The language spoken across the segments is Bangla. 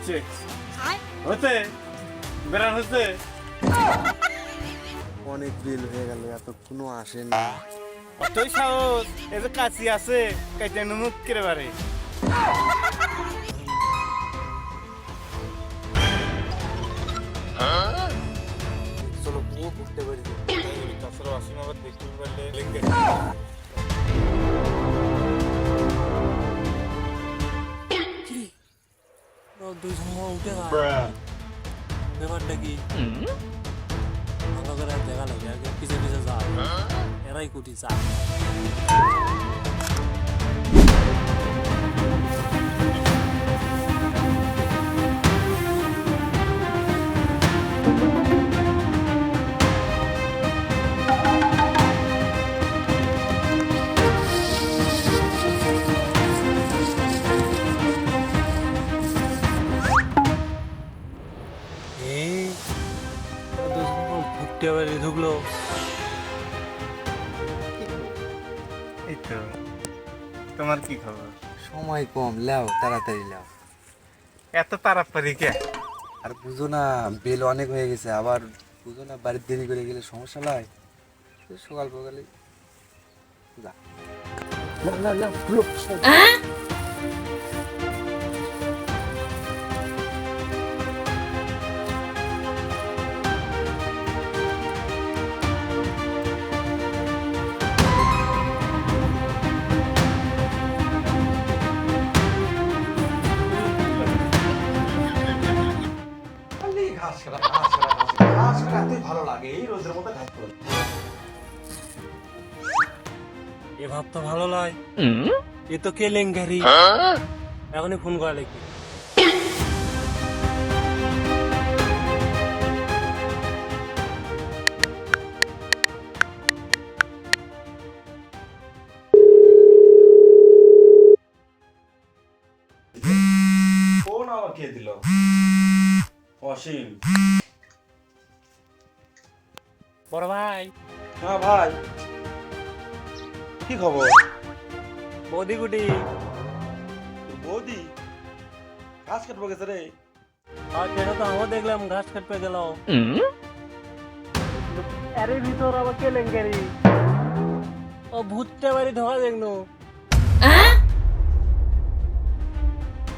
হচ্ছে হচ্ছে বেড়ান হচ্ছে অনেক বিল হয়ে গেল এতক্ষণও আসে না। অতই সাহস এই যে কাছি আছে কাইতে নুনুক করে পারে চলো পুরো ঘুরতে পারি। তাছাড়া আসিম আবার দেখতে পারলে লেগে দুই সময় উঠে গেল ব্যাপারটা কি ভালো করে দেখা লাগে আগে পিছে পিছে যা এরাই কুটি চা ভুট্টে বাড়ি ঢুকলো এই তো তোমার কি খবর সময় কম, লাও তাড়াতাড়ি লাও। এত পারাপারি কে আর বুঝো না বেল অনেক হয়ে গেছে, আবার বুঝো না বাড়ির দেরি করে গেলে সমস্যা নয়। সকাল সকালে যা এ ভাব তো ভালো লয় এ তো কেলেঙ্কারি এখনই ফোন করা লাগবে ফোন আবার কে দিল? অসীম। বড় ভাই হ্যাঁ ভাই, কি খবর? বৌদি গুটি বৌদি ঘাস কাটবো গেছে রে। আর সেটা তো আমরা দেখলাম ঘাস কাটতে গেল আরে ভিতর আবার কেলেঙ্কারি ও ভূতটা বাড়ি ঢোকা দেখলো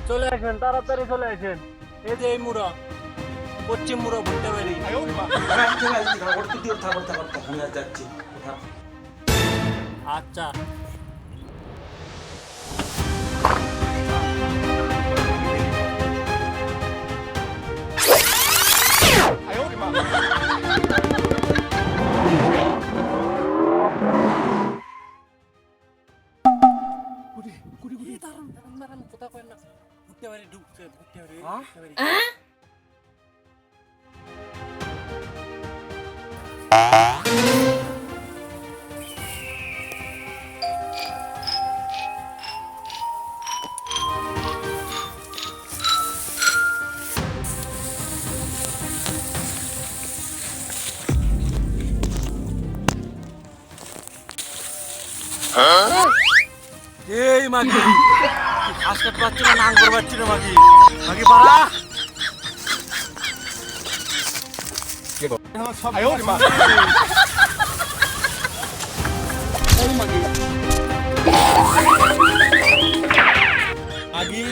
চলে আসেন তাড়াতাড়ি চলে আসেন এই যে এই মুড়া পশ্চিম মুড়া ভুট্টা বাড়ি আমি আর যাচ্ছি। আচ্ছা কথা কয় না ভুট্টা বাড়ি ঢুকছে ভুট্টা বাড়ি এই মাগি ঘাস কাট পাচ্ছি না নাঙ্গর পাচ্ছি না মাগি মাগি পাড়া মাগি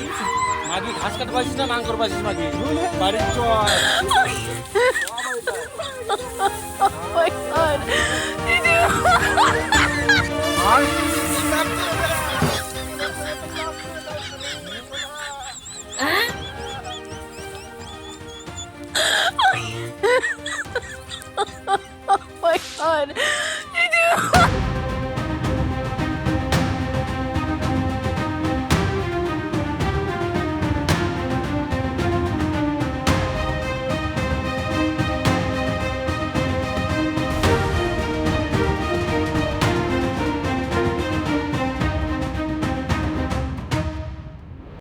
মাগি ঘাস কাট পাচ্ছিস না নাঙ্গর পাচ্ছিস মাগি বাড়ির চল Oh my god. You do.